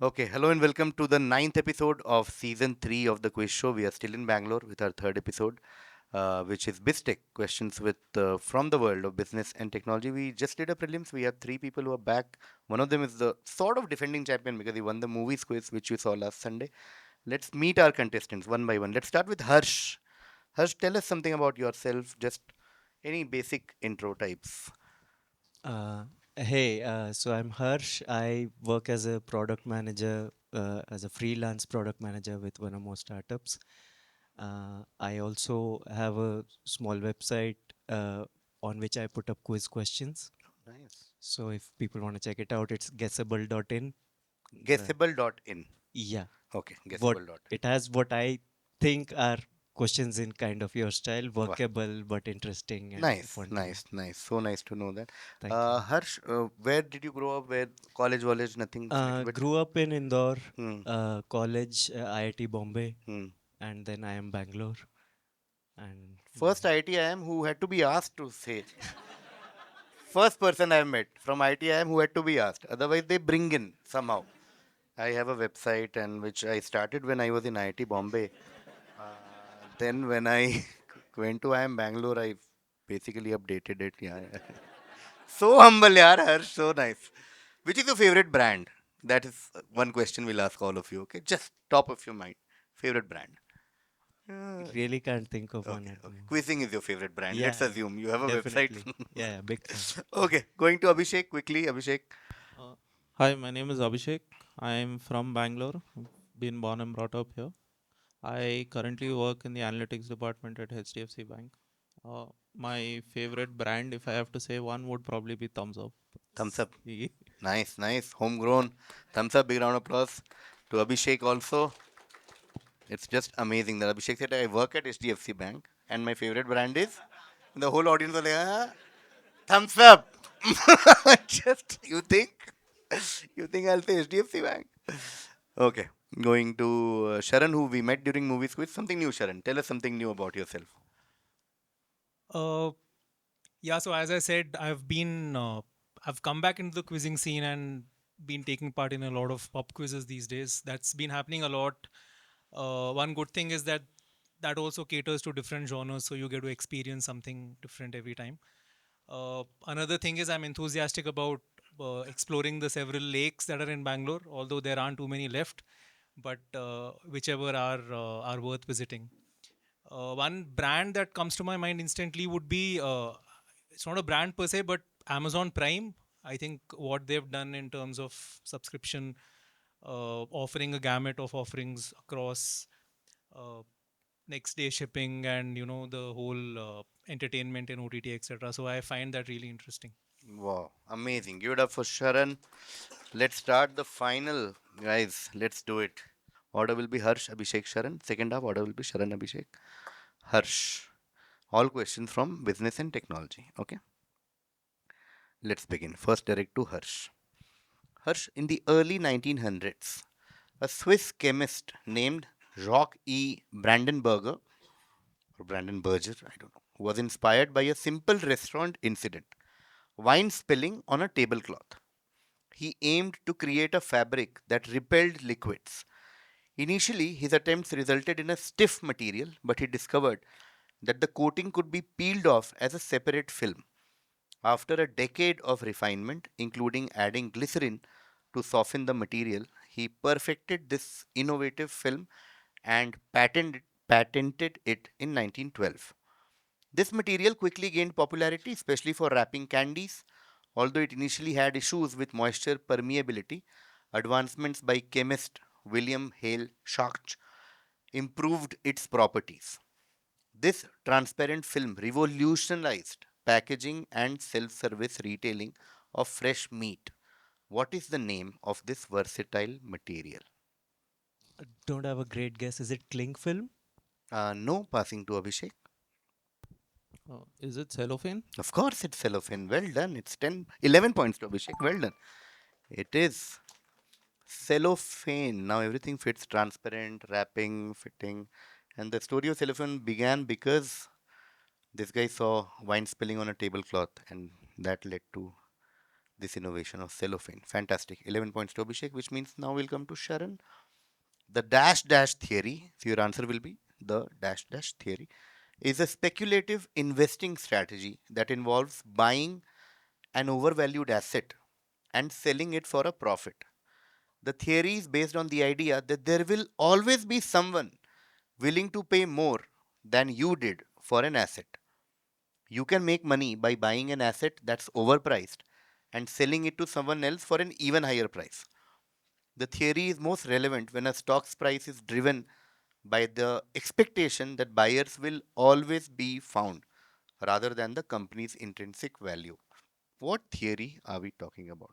Okay, hello and welcome to the ninth episode of season 3 of the quiz show. We are still in Bangalore with our third episode, which is BizTech questions with from the world of business and technology. We just did a prelims. We have three people who are back. One of them is the sort of defending champion because he won the movies quiz, which you saw last Sunday. Let's meet our contestants one by one. Let's start with Harsh. Harsh, tell us something about yourself. Just any basic intro types. Uh, so I'm Harsh. I work as a product manager, as a freelance product manager with one or more startups. I also have a small website on which I put up quiz questions. Nice. So if people want to check it out, it's guessable.in. The, Guessable.in. yeah, Okay, what guessable.in. it has what I think are questions in kind of your style, Wow. workable but interesting and Nice, fun to know. nice, nice. So nice to know that. Thank you. Harsh, where did you grow up? Where college, nothing, little bit? Grew up in Indore, Hmm, college, IIT Bombay, hmm. and then I am Bangalore. And First IITIM who had to be asked to say. First person I met from IITIM who had to be asked. Otherwise, they bring in somehow. I have a website and which I started when I was in IIT Bombay. Uh, then when I went to IIM Bangalore, I basically updated it. Yeah. So humble, yaar, Harsh. So nice. Which is your favorite brand? That is one question we'll ask all of you. Okay, just top of your mind. Favorite brand. really can't think of one Okay, at the okay. moment. Quizzing is your favorite brand. Yeah, Let's assume you have a website. definitely. Yeah, big fan. Okay, going to Abhishek quickly. Abhishek. Uh, Hi, my name is Abhishek. I am from Bangalore. Been born and brought up here. I currently work in the analytics department at HDFC Bank. Uh, my favorite brand, if I have to say one, would probably be Thumbs Up. Thumbs up. Ye- Nice, nice. Homegrown. Thumbs up. Big round of applause to Abhishek also. It's just amazing that Abhishek said I work at HDFC Bank and my favorite brand is. The whole audience was like, thumbs up. Just you think I'll say HDFC Bank? Okay, going to Sharan, who we met during movies quiz. Something new, Sharan. Tell us something new about yourself. Uh, yeah, so as I said, I've come back into the quizzing scene and been taking part in a lot of pop quizzes these days. That's been happening a lot. One good thing is that that also caters to different genres, so you get to experience something different every time. Another thing is I'm enthusiastic about exploring the several lakes that are in Bangalore, although there aren't too many left, but whichever are worth visiting. One brand that comes to my mind instantly would be it's not a brand per se, but Amazon Prime. I think what they've done in terms of subscription, offering a gamut of offerings across uh, next day shipping and the whole entertainment in OTT, etc. So I find that really interesting. Wow, amazing. Give it up for Sharan. Let's start the final, guys. Let's do it. Order will be Harsh, Abhishek, Sharan. Second half, order will be Sharan, Abhishek, Harsh. All questions from business and technology. Okay, let's begin. First, direct to Harsh. Harsh, in the early 1900s, a Swiss chemist named Jacques E. Brandenberger, or Brandenberger, I don't know, was inspired by a simple restaurant incident wine spilling on a tablecloth. He aimed to create a fabric that repelled liquids. Initially, his attempts resulted in a stiff material, but he discovered that the coating could be peeled off as a separate film. After a decade of refinement, including adding glycerin to soften the material, he perfected this innovative film and patented it in 1912. This material quickly gained popularity, especially for wrapping candies. Although it initially had issues with moisture permeability, advancements by chemist William Hale Schacht improved its properties. This transparent film revolutionized packaging and self service retailing of fresh meat. What is the name of this versatile material? Don't have a great guess. Is it cling film? No, passing to Abhishek. is it cellophane? Of course, it's cellophane. Well done. It's 10, 11 points to Abhishek. Well done. It is cellophane. Now everything fits transparent, wrapping, fitting. And the story of cellophane began because This guy saw wine spilling on a tablecloth, and that led to this innovation of cellophane. Fantastic. 11 points to Abhishek, which means now we'll come to Sharon. The dash dash theory, so your answer will be the dash dash theory, is a speculative investing strategy that involves buying an overvalued asset and selling it for a profit. The theory is based on the idea that there will always be someone willing to pay more than you did for an asset. You can make money by buying an asset that's overpriced and selling it to someone else for an even higher price. The theory is most relevant when a stock's price is driven by the expectation that buyers will always be found rather than the company's intrinsic value. What theory are we talking about?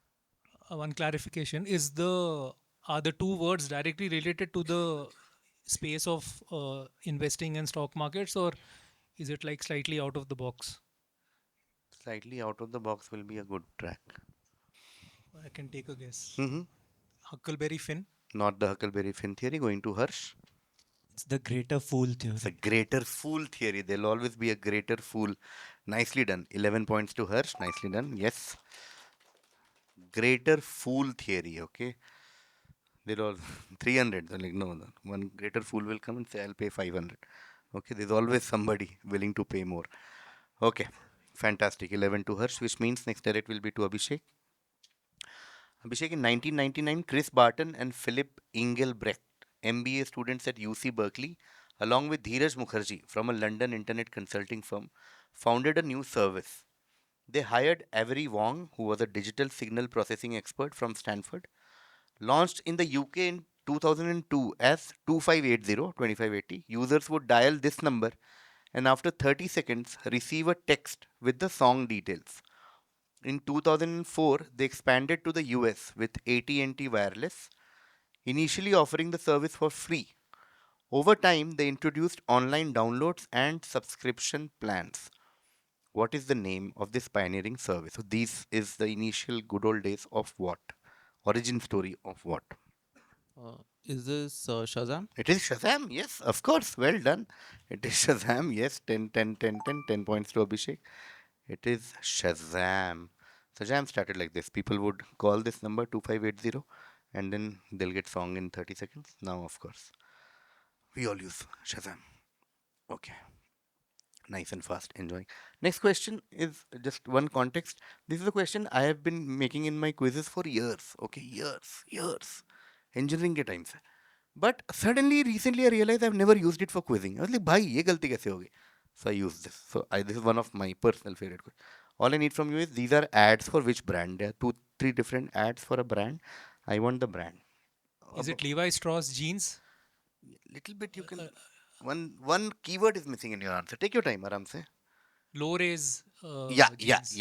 One clarification: is the are the two words directly related to the space of investing in stock markets, or is it like slightly out of the box? Slightly out of the box will be a good track. I can take a guess. Hmm. Huckleberry Finn. Not the Huckleberry Finn theory. Going to Harsh. It's the greater fool It's a theory. greater fool theory. There'll always be a greater fool. Nicely done. 11 points to Harsh. Nicely done. Yes. Greater fool theory. Okay. They're all 300. They're like, no, no. One greater fool will come and say, I'll pay 500. Okay. There's always somebody willing to pay more. Okay. Fantastic. 11 to Harsh, which means next direct will be to Abhishek. Abhishek, in 1999, Chris Barton and Philip Engelbrecht, MBA students at UC Berkeley, along with Dheeraj Mukherjee from a London internet consulting firm, founded a new service. They hired Avery Wong, who was a digital signal processing expert from Stanford, launched in the UK in 2002 as 2580. Users would dial this number and after 30 seconds receive a text with the song details. In 2004, they expanded to the US with AT&T Wireless, initially offering the service for free. Over time, they introduced online downloads and subscription plans. What is the name of this pioneering service? So, this is the initial good old days of what? Origin story of what? Is this Shazam? It is Shazam, yes, of course. Well done. It is Shazam, yes. 10, 10, 10, 10, 10 points to Abhishek. It is Shazam. Shazam started like this. People would call this number 2580 and then they'll get song in 30 seconds. Now, of course, we all use Shazam. Okay, nice and fast. Enjoying. Next question is just one context. This is a question I have been making in my quizzes for years. Okay, years. Engineering के time से. But suddenly, recently, I realized I've never used it for quizzing. I was like, भाई ये गलती कैसे हो गई? So I use this. This is one of my personal favorite questions. All I need from you is these are ads for which brand? There are two, three different ads for a brand. I want the brand. Is it Levi Strauss jeans? Little bit you can. One keyword is missing in your answer. Take your time, आराम से. Low rise jeans.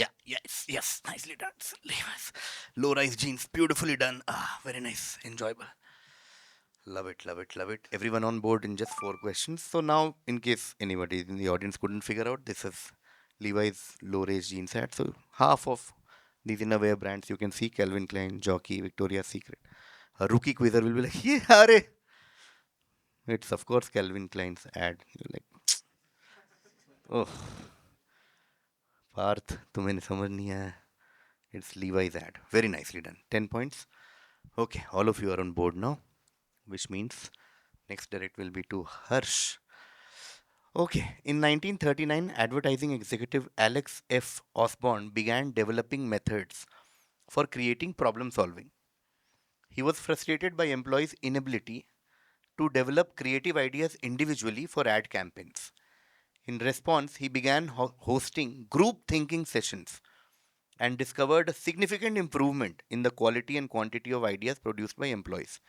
Yes. Nicely done. Levi's. Low rise jeans. Beautifully done. Ah, very nice. Enjoyable. Love it. Everyone on board in just four questions. So now, in case anybody in the audience couldn't figure out, this is Levi's low-range jeans ad. So half of these innerwear brands you can see: Calvin Klein, Jockey, Victoria's Secret. A rookie quizzer will be like, "Yeah, are." It's of course Calvin Klein's ad. You're like, "Oh, Parth, तुम्हें समझ नहीं आया." It's Levi's ad. Very nicely done. 10 points. Okay, all of you are on board now, which means next direct will be to Harsh. Okay, in 1939, advertising executive Alex F. Osborne began developing methods for creating problem solving. He was frustrated by employees' inability to develop creative ideas individually for ad campaigns. In response, he began hosting group thinking sessions and discovered a significant improvement in the quality and quantity of ideas produced by employees.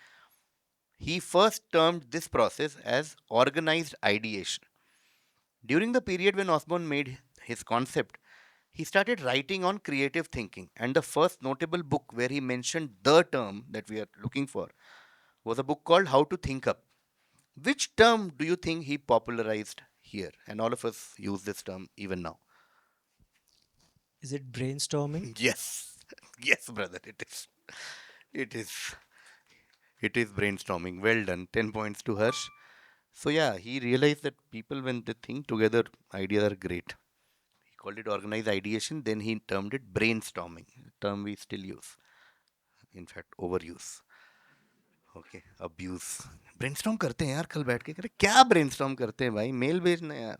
He first termed this process as organized ideation. During the period when Osborne made his concept, he started writing on creative thinking, and the first notable book where he mentioned the term that we are looking for was a book called How to Think Up. Which term do you think he popularized here? And all of us use this term even now. Is it brainstorming? Yes, yes, brother, it is. It is. It is brainstorming. Well done. 10 points to Harsh. So yeah, he realized that people, when they think together, ideas are great. He called it organized ideation. Then he termed it brainstorming, a term we still use. In fact, overuse. Okay abuse brainstorm करते हैं यार कल बैठ के करे क्या brainstorm करते हैं भाई मेल भेजना है यार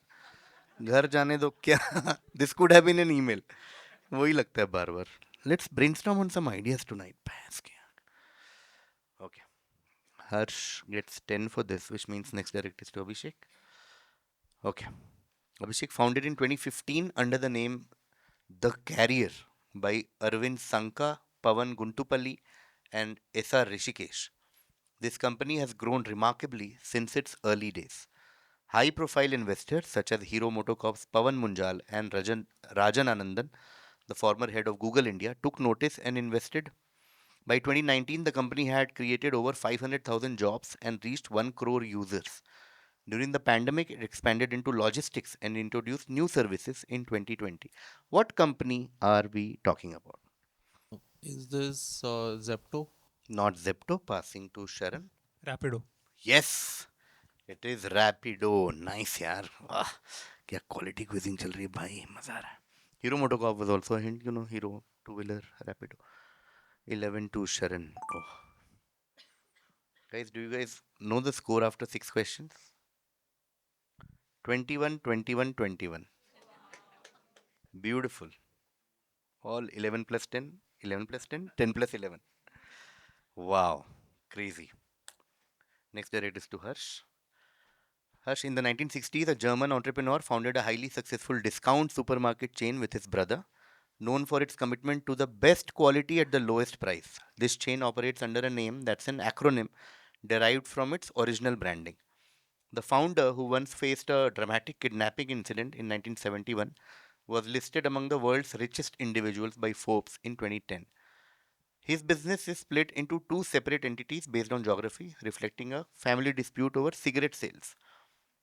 घर जाने दो क्या this could have been an email वही लगता है बार बार let's brainstorm on some ideas tonight भैंस के okay Harsh gets 10 for this which means next direct is to Abhishek. Okay, Abhishek founded in 2015 under the name The Carrier by Arvind Sanka, Pavan Guntupalli and SR Rishikesh. This company has grown remarkably since its early days. High profile investors such as Hero MotoCorp's Pavan Munjal and Rajan Anandan, the former head of Google India, took notice and invested. By 2019, the company had created over 500,000 jobs and reached 1 crore users. During the pandemic, it expanded into logistics and introduced new services in 2020. What company are we talking about? Is this Zepto? Not Zepto, passing to Sharon. Rapido. Yes, it is Rapido. Nice यार वाह क्या quality quizzing चल रही है भाई मजा आ रहा है hero MotoCorp was also a hint, you know, Hero two-wheeler Rapido. 11 to Sharon. Oh, guys, do you guys know the score after 6 questions? 21, 21, 21. Beautiful. All 11 plus 10, 11 plus 10, 10 plus 11. Wow, crazy. Next direct is to Harsh. Harsh, in the 1960s, a German entrepreneur founded a highly successful discount supermarket chain with his brother, known for its commitment to the best quality at the lowest price. This chain operates under a name that's an acronym derived from its original branding. The founder, who once faced a dramatic kidnapping incident in 1971, was listed among the world's richest individuals by Forbes in 2010. His business is split into two separate entities based on geography, reflecting a family dispute over cigarette sales.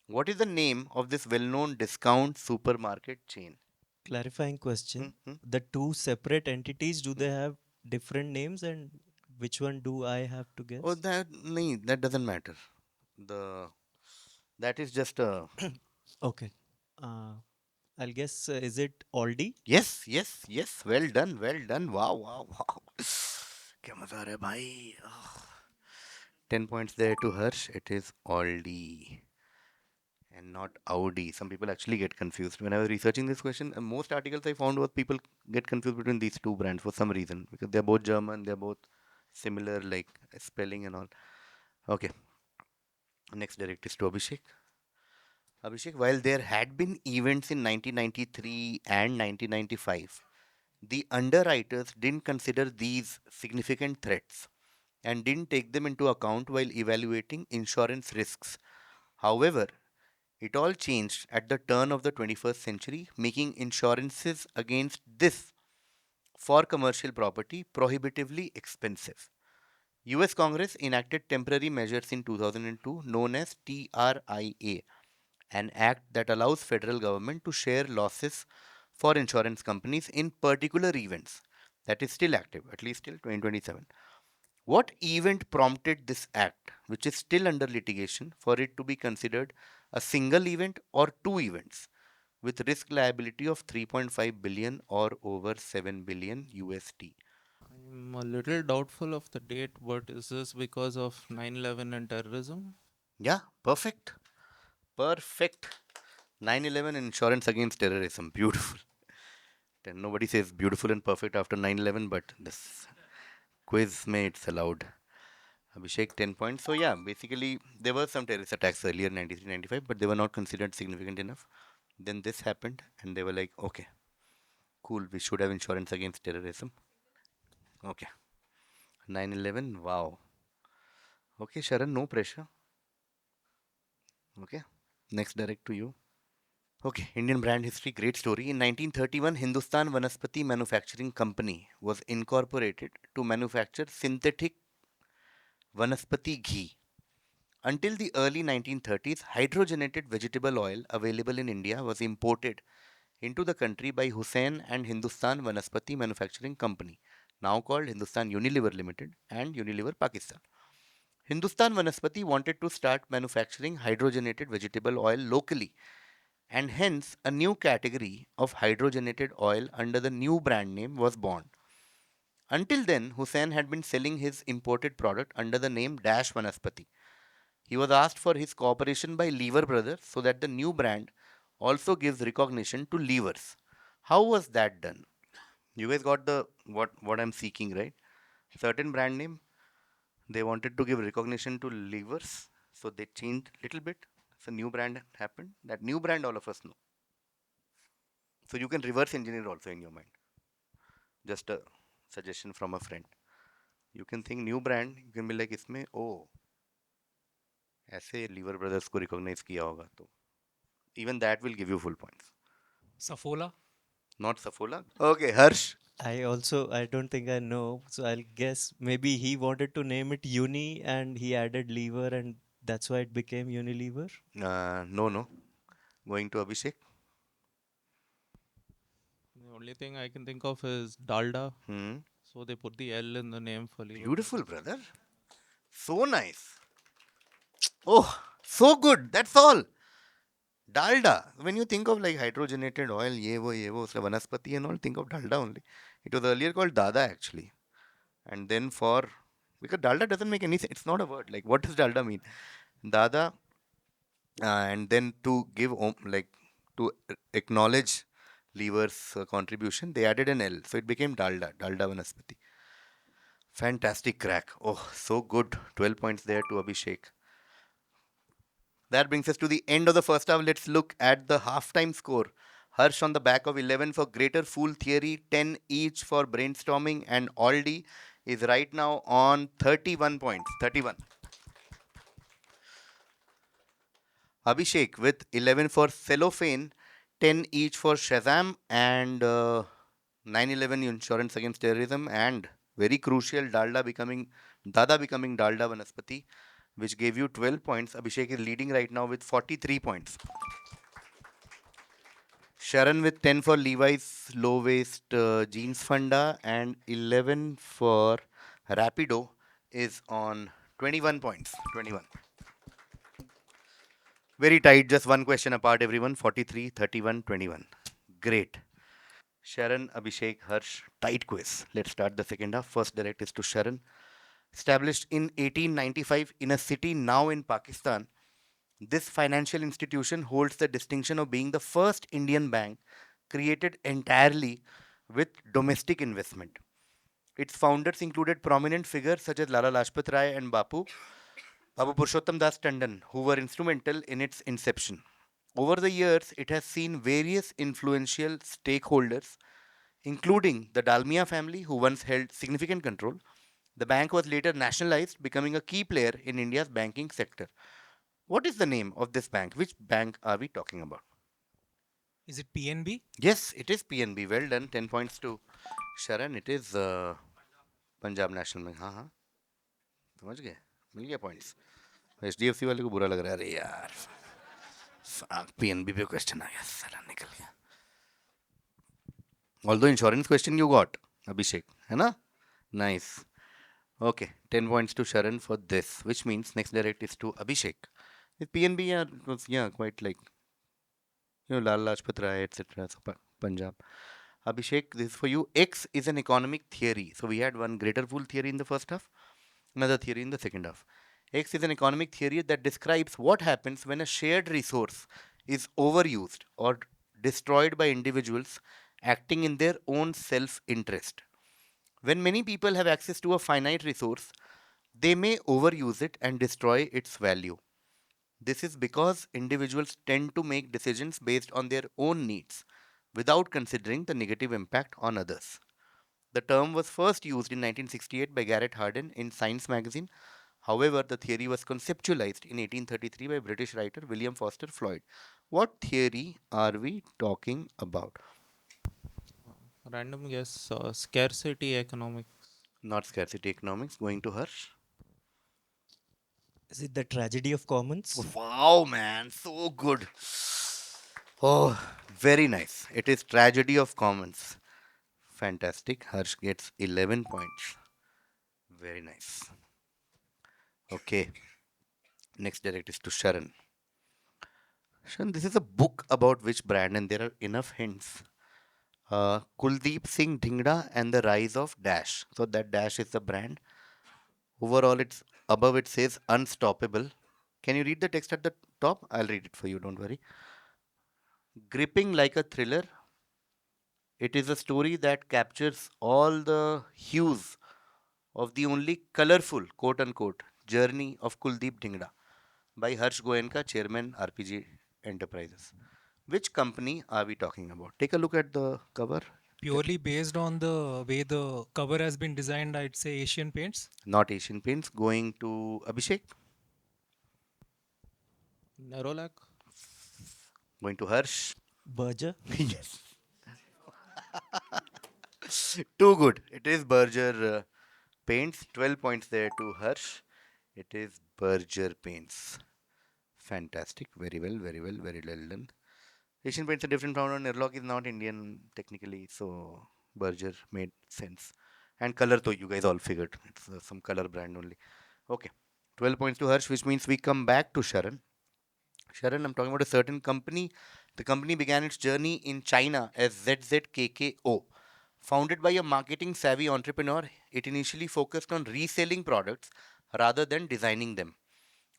What is the name of this well known discount supermarket chain? Clarifying Hmm, question. hmm, The two separate entities, do they have different names, and which one do I have to Oh, guess? that nahi, that doesn't matter. The that is just a Okay. Uh, I'll guess, is it Aldi? yes, yes, yes. Well done, well done. Wow, wow, wow. क्या मजा आ रहा है भाई. 10 points there to Harsh. It is Aldi and not Audi. Some people actually get confused. When I was researching this question, most articles I found was people get confused between these two brands for some reason because they're both German, they're both similar, like spelling and all. Okay, next direct is to Abhishek. Abhishek, while there had been events in 1993 and 1995, the underwriters didn't consider these significant threats and didn't take them into account while evaluating insurance risks. However, it all changed at the turn of the 21st century, making insurances against this for commercial property prohibitively expensive. US Congress enacted temporary measures in 2002 known as TRIA, an act that allows federal government to share losses for insurance companies in particular events. That is still active, at least till 2027. What event prompted this act, which is still under litigation, for it to be considered a single event or two events with risk liability of 3.5 billion or over 7 billion USD? I'm a little doubtful of the date, but is this because of 9/11 and terrorism? Yeah, perfect. Perfect. 9/11 insurance against terrorism. Beautiful. And nobody says beautiful and perfect after 9/11, but this quiz may it's allowed. Abhishek, 10 points. So, yeah, basically, there were some terrorist attacks earlier, 93, 95, but they were not considered significant enough. Then this happened, and they were like, okay, cool, we should have insurance against terrorism. Okay. 9/11, wow. Okay, Sharon, no pressure. Okay. Next, direct to you. Okay, Indian brand history, great story. In 1931, Hindustan Vanaspati Manufacturing Company was incorporated to manufacture synthetic Vanaspati ghee. Until the early 1930s, hydrogenated vegetable oil available in India was imported into the country by Hussain and Hindustan Vanaspati Manufacturing Company, now called Hindustan Unilever Limited and Unilever Pakistan. Hindustan Vanaspati wanted to start manufacturing hydrogenated vegetable oil locally, and hence a new category of hydrogenated oil under the new brand name was born. Until then, Hussain had been selling his imported product under the name Dash Vanaspati. He was asked for his cooperation by Lever Brothers so that the new brand also gives recognition to levers. How was that done? You guys got the what I'm seeking, right? Certain brand name they wanted to give recognition to levers, so they changed little bit. So new brand happened. That new brand all of us know. So you can reverse engineer also in your mind. Just a suggestion from a friend. You can think new brand. You can be like इसमें oh ऐसे liver brothers को recognise किया होगा तो even that will give you full points. Safola. Not Safola. Okay, Harsh. I don't think I know, so I'll guess maybe he wanted to name it Uni and he added lever and that's why it became Unilever. No, no. Going to Abhishek. The only thing I can think of is Dalda. Hmm. So they put the L in the name for Lever Beautiful, Brothers. brother. So nice. Oh, so good. That's all. Dalda. When you think of like hydrogenated oil, ye wo, uska vanaspati and all, think of dalda only. It was earlier called dada actually. And then for, because dalda doesn't make any sense. It's not a word. Like, what does dalda mean? Dada, and then to give, like, to acknowledge Lever's contribution, they added an L. So it became dalda, dalda vanaspati. Fantastic crack. Oh, so good. 12 points there to Abhishek. That brings us to the end of the first half. Let's look at the halftime score. Harsh on the back of 11 for Greater Fool Theory, 10 each for Brainstorming, and Aldi is right now on 31 points. 31. Abhishek with 11 for Cellophane, 10 each for Shazam, and 911 Insurance Against Terrorism, and very crucial, Dada becoming Dalda Vanaspati, which gave you 12 points. Abhishek is leading right now with 43 points. Sharon with 10 for Levi's low waist jeans funda, and 11 for Rapido is on 21 points. 21. Very tight, just one question apart, everyone. 43, 31, 21. Great. Sharon, Abhishek, Harsh, tight quiz. Let's start the second half. First direct is to Sharon. Established in 1895 in a city now in Pakistan, this financial institution holds the distinction of being the first Indian bank created entirely with domestic investment. Its founders included prominent figures such as Lala Lajpat Rai and Babu Purushottam Das Tandon, who were instrumental in its inception. Over the years, it has seen various influential stakeholders, including the Dalmia family, who once held significant control. The bank was later nationalized, becoming a key player in India's banking sector. What is the name of this bank? Which bank are we talking about? Is it PNB? Yes, it is PNB. Well done. 10 points to Sharon. It is Punjab National Bank. हाँ हाँ समझ गए मिल गया points HDFC वाले को बुरा लग रहा है अरे यार PNB पे क्वेश्चन आ गया साला निकल गया although insurance question you got Abhishek है ना nice okay 10 points to Sharon for this which means next direct is to Abhishek with PNB yeah, it was yeah quite like Lal Lajpat Rai etc so Punjab Abhishek, this is for you. X is an economic theory. So we had one greater fool theory in the first half, another theory in the second half. X is an economic theory that describes what happens when a shared resource is overused or destroyed by individuals acting in their own self interest. When many people have access to a finite resource, they may overuse it and destroy its value. This is because individuals tend to make decisions based on their own needs without considering the negative impact on others. The term was first used in 1968 by Garrett Hardin in Science magazine. However, the theory was conceptualized in 1833 by British writer William Foster Floyd. What theory are we talking about? Random guess, scarcity economics. Not scarcity economics, going to Harsh. Is it the tragedy of commons? Wow, man, so good. Oh, very nice. It is Tragedy of Commons. Fantastic. Harsh gets 11 points. Very nice. Okay, next direct is to Sharan. Sharan, this is a book about which brand, and there are enough hints. Kuldeep Singh Dhingra and the Rise of Dash. So that Dash is the brand. Overall, it's above it says unstoppable. Can you read the text at the top? I'll read it for you, don't worry. Gripping like a thriller, it is a story that captures all the hues of the only colorful, quote unquote, journey of Kuldeep Dhingra by Harsh Goenka, Chairman RPG Enterprises. Which company are we talking about? Take a look at the cover. Purely based on the way the cover has been designed, I'd say Asian Paints. Not Asian Paints. Going to Abhishek. Nerolac. Going to Harsh. Berger. Yes. Too good. It is Berger Paints. 12 points there to Harsh. It is Berger Paints. Fantastic. Very well, very well, very well done. Asian Paints are different from Nerlock is not Indian technically, so Berger made sense. And color, though, you guys all figured. It's some color brand only. Okay. 12 points to Harsh, which means we come back to Sharan. Sharan, I'm talking about a certain company. The company began its journey in China as ZZKKO. Founded by a marketing savvy entrepreneur, it initially focused on reselling products rather than designing them.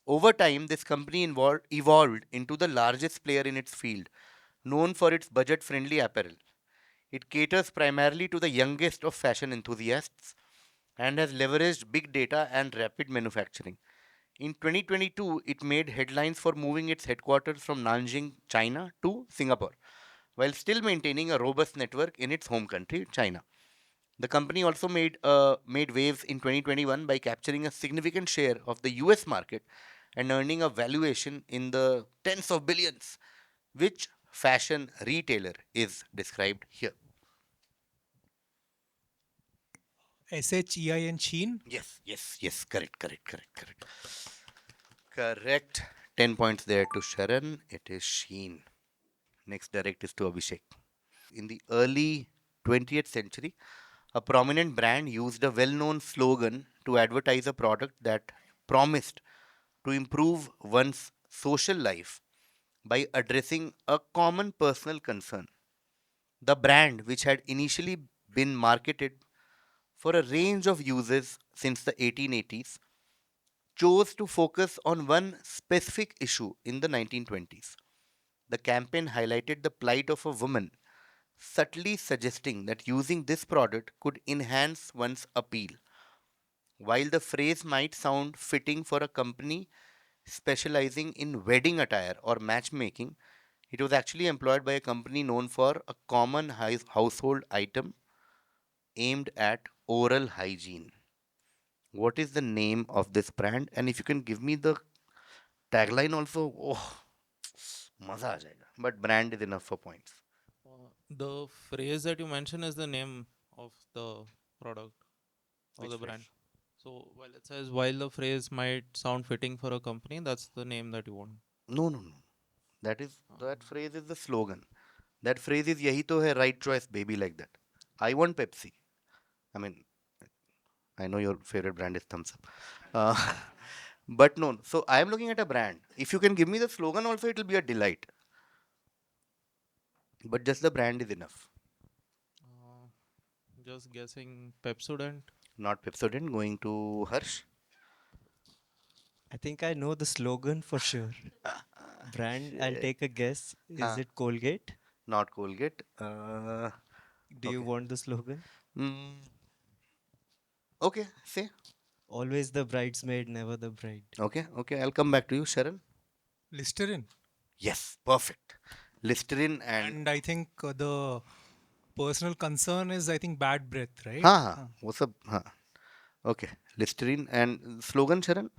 Over time, this company evolved into the largest player in its field, known for its budget friendly apparel. It caters primarily to the youngest of fashion enthusiasts and has leveraged big data and rapid manufacturing. In 2022, it made headlines for moving its headquarters from Nanjing, China to Singapore, while still maintaining a robust network in its home country, China. The company also made waves in 2021 by capturing a significant share of the US market and earning a valuation in the tens of billions. Which fashion retailer is described here? SHEIN Sheen. Yes, yes, yes, correct, correct, correct, correct. Correct. 10 points there to Sharan. It is Sheen. Next direct is to Abhishek. In the early 20th century, a prominent brand used a well known slogan to advertise a product that promised to improve one's social life by addressing a common personal concern. The brand, which had initially been marketed for a range of uses since the 1880s, chose to focus on one specific issue in the 1920s. The campaign highlighted the plight of a woman, subtly suggesting that using this product could enhance one's appeal. While the phrase might sound fitting for a company specializing in wedding attire or matchmaking, it was actually employed by a company known for a common household item aimed at oral hygiene. What is the name of this brand? And if you can give me the tagline also, oh, मजा आ जाएगा. But brand is enough for points. The phrase that you mentioned is the name of the product or Which the phrase? brand. So while it says while the phrase might sound fitting for a company, that's the name that you want. No, no, no. That Um, phrase is the slogan. That phrase is yahi to hai right choice baby like that. I want Pepsi. I mean, I know your favorite brand is Thumbs Up. Uh, but no, so I am looking at a brand. If you can give me the slogan also, it will be a delight. But just the brand is enough. uh, just guessing Pepsodent. Not Pepsodent. Going to Harsh. I think I know the slogan for sure. Brand, I'll Shit. take a guess. Is Huh. it Colgate? Not Colgate. Do you Okay. want the slogan? Mm, okay. Say. Always the bridesmaid, never the bride. Okay. Okay. I'll come back to you, Sharon. Listerine. Yes. Perfect. Listerine and. And I think the personal concern is, I think, bad breath, right? Ha. What's up? Ha. Okay. Listerine and slogan, Sharon?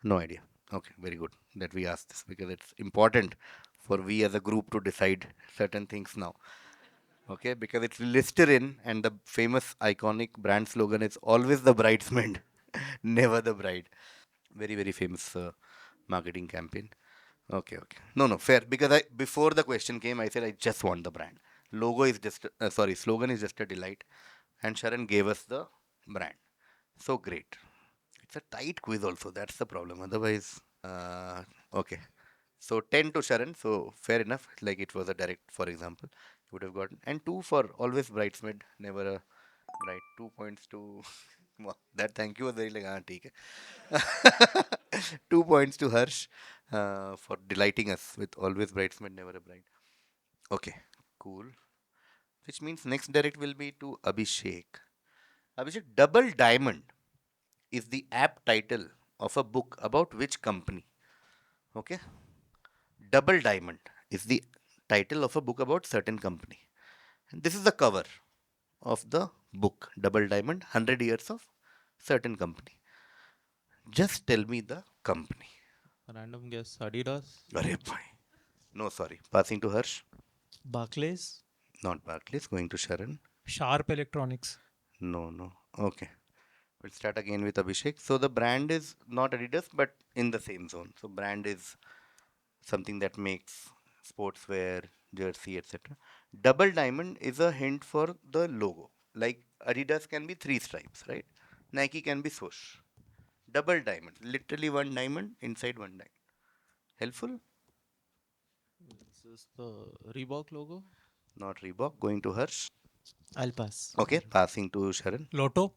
No idea. Okay, very good that we asked this because it's important for we as a group to decide certain things now. Okay, because it's Listerine and the famous iconic brand slogan is always the bridesmaid, never the bride. Very, very famous marketing campaign. Okay, okay. No, no, fair. Because before the question came, I said I just want the brand. Logo is just, sorry, slogan is just a delight. And Sharon gave us the brand. So great. It's a tight quiz also. That's the problem. Otherwise, okay. So 10 to Sharan. So fair enough. Like it was a direct, for example, you would have gotten. And 2 for always bridesmaid, never a bride. 2 points to wow, that. Thank you was very like theek hai. 2 points to Harsh for delighting us with always bridesmaid, never a bride. Okay, cool. Which means next direct will be to Abhishek. Abhishek, Double Diamond is the app title of a book about which company? Okay, Double Diamond is the title of a book about certain company. And this is the cover of the book, Double Diamond, 100 Years of Certain Company. Just tell me the company. Random guess, Adidas. Arey bhai. No, sorry. Passing to Harsh. Barclays. Not Barclays. Going to Sharon. Sharp Electronics. No, no. Okay. We'll start again with Abhishek. So the brand is not Adidas, but in the same zone. So brand is something that makes sportswear, jersey, etc. Double diamond is a hint for the logo. Like Adidas can be three stripes, right? Nike can be swoosh. Double diamond, literally one diamond inside one diamond. Helpful? This is the Reebok logo. Not Reebok. Going to Harsh. I'll pass. Okay. Passing to Sharan. Lotto.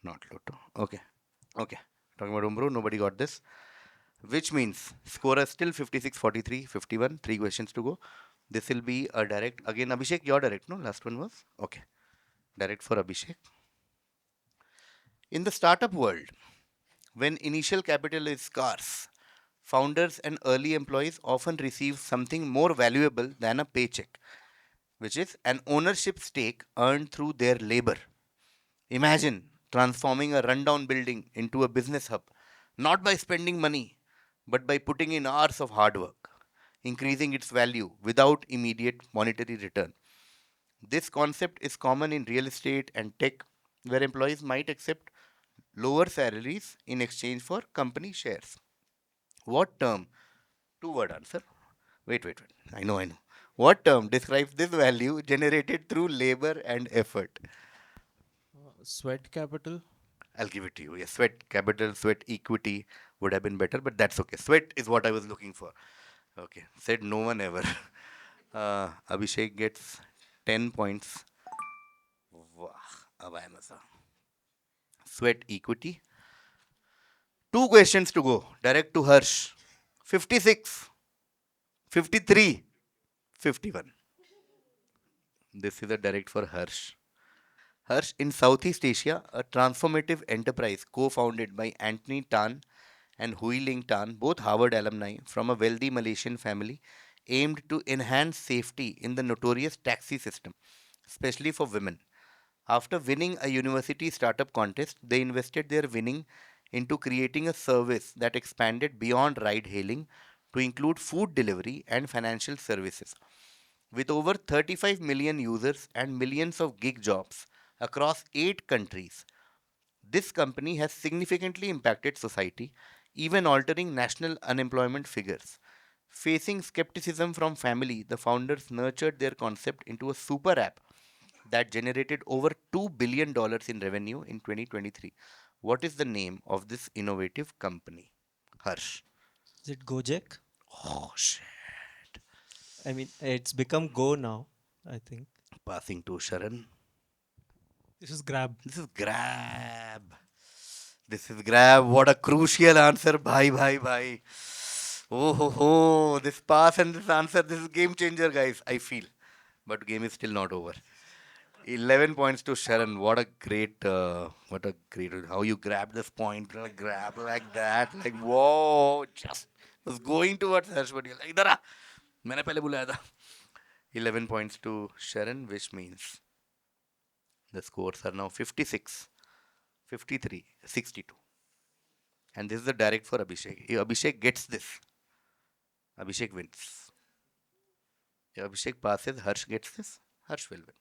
Not Lotto. Okay. Okay. Talking about Umbro, nobody got this. Which means score is still 56, 43, 51. Three questions to go. This will be a direct. Again, Abhishek, your direct, no? Last one was? Okay. Direct for Abhishek. In the startup world, when initial capital is scarce, founders and early employees often receive something more valuable than a paycheck, which is an ownership stake earned through their labor. Imagine transforming a rundown building into a business hub, not by spending money, but by putting in hours of hard work, increasing its value without immediate monetary return. This concept is common in real estate and tech, where employees might accept lower salaries in exchange for company shares. What term? Two-word answer. Wait. I know. What term describes this value generated through labor and effort? Sweat capital. I'll give it to you. Yes, sweat capital, sweat equity would have been better, but that's okay. Sweat is what I was looking for. Okay, said no one ever. Abhishek gets 10 points. Wah, अब आया मजा. Sweat equity. Two questions to go. Direct to Harsh. 56, 53, 51. This is a direct for Harsh. Harsh, in Southeast Asia, a transformative enterprise co-founded by Anthony Tan and Hui Ling Tan, both Harvard alumni from a wealthy Malaysian family, aimed to enhance safety in the notorious taxi system, especially for women. After winning a university startup contest, they invested their winning into creating a service that expanded beyond ride hailing to include food delivery and financial services. With over 35 million users and millions of gig jobs across 8 countries, this company has significantly impacted society, even altering national unemployment figures. Facing skepticism from family, the founders nurtured their concept into a super app that generated over $2 billion in revenue in 2023. What is the name of this innovative company? Harsh. Is it Gojek? Oh, shit. I mean, it's become Go now, I think. Passing to Sharan. This is Grab. This is Grab. This is Grab. What a crucial answer. Bhai. Oh, ho, ho. This pass and this answer. This is game changer, guys. I feel. But game is still not over. 11 points to Sharon. What a great, how you grab this point, like, grab like that, like, whoa, just was going towards Harsh, but you're like, इधर आ, मैंने पहले बुलाया था. 11 points to Sharon, which means the scores are now 56, 53, 62. And this is the direct for Abhishek. If Abhishek gets this, Abhishek wins. If Abhishek passes, Harsh gets this, Harsh will win.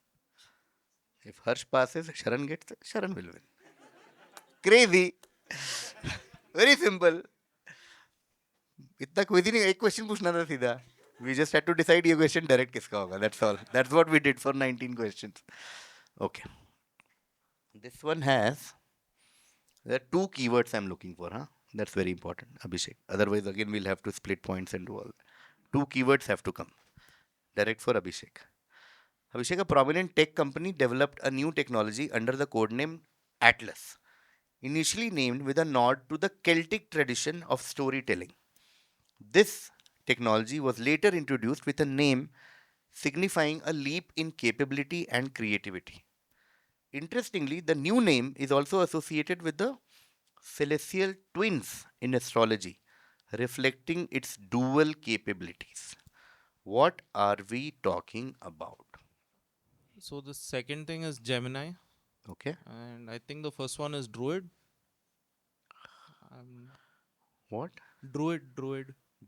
If Harsh passes, Sharan gets it, Sharan will win. Crazy. Very simple. इतना quiz ही नहीं एक question पूछना था सीधा we just had to decide ये question direct किसका होगा that's all that's what we did for 19 questions okay this one has There are two keywords I'm looking for, huh? That's very important, Abhishek. Otherwise, again, we'll have to split points and do all that. Two keywords have to come. Direct for Abhishek. Abhishek, a prominent tech company developed a new technology under the codename Atlas, initially named with a nod to the Celtic tradition of storytelling. This technology was later introduced with a name signifying a leap in capability and creativity. Interestingly, the new name is also associated with the celestial twins in astrology, reflecting its dual capabilities. What are we talking about? So the second thing is Gemini, Okay, and I think the first one is Druid. Um, what? Druid.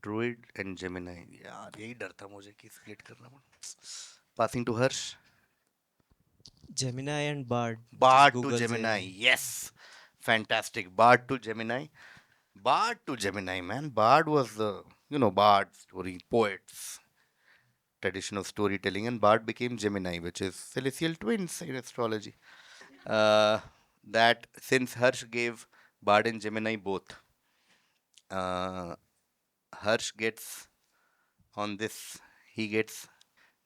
Druid and Gemini. यार यही डर था मुझे कि split करना पड़ा. Passing to Harsh. Gemini and Bard, which is Bard to Google's Gemini. AI. Yes. Fantastic. Bard to Gemini. Bard to Gemini, man. Bard was the, Bard story, poets, traditional storytelling, and Bard became Gemini, which is celestial twins in astrology. Uh, that since Harsh gave Bard and Gemini both, uh, Harsh gets on this, he gets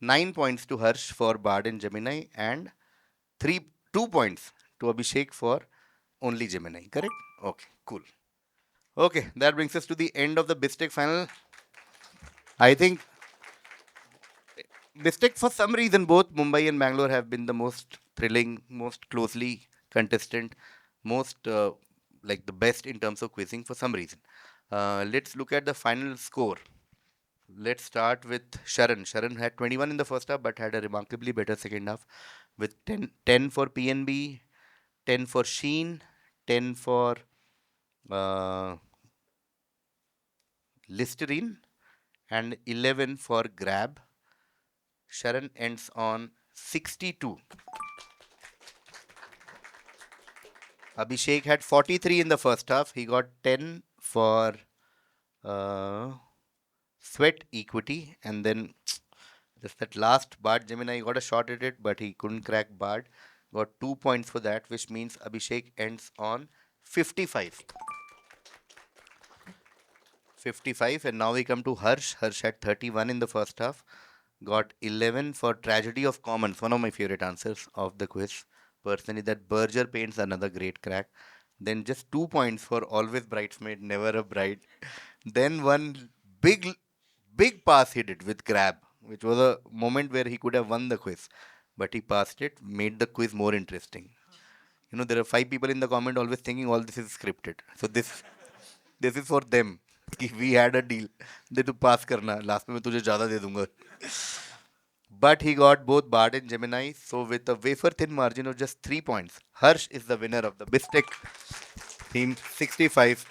9 points to Harsh for Bard and Gemini, and 2 points to Abhishek for only Gemini. Correct? Okay, cool. Okay, that brings us to the end of the BizTech final. I think BizTech, for some reason, both Mumbai and Bangalore have been the most thrilling, most closely contestant, most like the best in terms of quizzing for some reason. Let's look at the final score. Let's start with Sharan. Sharan had 21 in the first half but had a remarkably better second half with 10 for PNB, 10 for Sheen, 10 for uh, Listerine, and 11 for Grab. Sharan ends on 62. Abhishek had 43 in the first half. He got 10 for uh, Sweat Equity, and then just that last Bard Gemini got a shot at it, but he couldn't crack Bard. Got 2 points for that, which means Abhishek ends on 55. 55, and now we come to Harsh. Harsh had 31 in the first half, got 11 for Tragedy of Commons, one of my favorite answers of the quiz. Personally, that Berger paints another great crack. Then just 2 points for Always Bridesmaid, Never a Bride. Then one big, big pass he did with Grab, which was a moment where he could have won the quiz, but he passed it, made the quiz more interesting. There are 5 people in the comment always thinking all this is scripted. So this is for them. कि we had a deal. दे तू पास करना last में मैं तुझे ज्यादा दे दूंगा. But he got both Bard and Gemini, so with a wafer thin margin of just 3 points, Harsh is the winner of the BizTech team 65.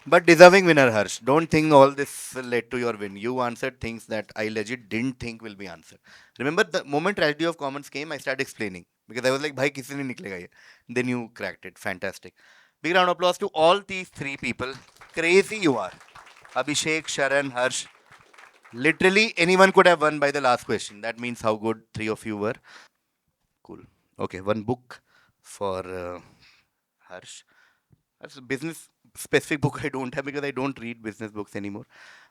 But deserving winner, Harsh. Don't think all this led to your win. You answered things that I legit didn't think will be answered. Remember the moment Tragedy of Commons came, I started explaining because I was like, "Bhai, किसी नहीं निकलेगा ये." Then you cracked it. Fantastic. Big round of applause to all these 3 people. Crazy you are. Abhishek, Sharan, Harsh. Literally anyone could have won by the last question. That means how good 3 of you were. Cool. Okay, one book for Harsh. That's a business specific book I don't have because I don't read business books anymore.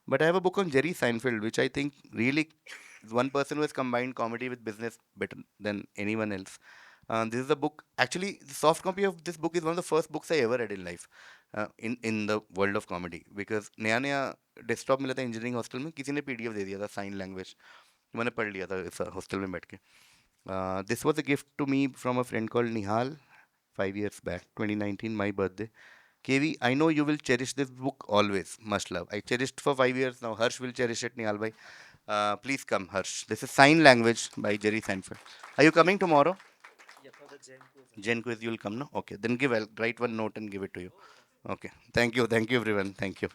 But I have a book on Jerry Seinfeld, which I think really is one person who has combined comedy with business better than anyone else. This is a book. Actually, the soft copy of this book is one of the first books I ever read in life, in the world of comedy. Because नया नया desktop मिला था engineering hostel में किसी ने PDF दे दिया था sign language मैंने पढ़ लिया था इस हॉस्टल में बैठ के this was a gift to me from a friend called Nihal 5 years back 2019 my birthday. KV, I know you will cherish this book always. Much love. I cherished for 5 years now. Harsh will cherish it, Nihal bhai. Please come, Harsh. This is Sign Language by Jerry Seinfeld. Are you coming tomorrow? Gen quiz, you will come, no? Okay. Then write one note and give it to you. Okay. Thank you. Thank you, everyone. Thank you.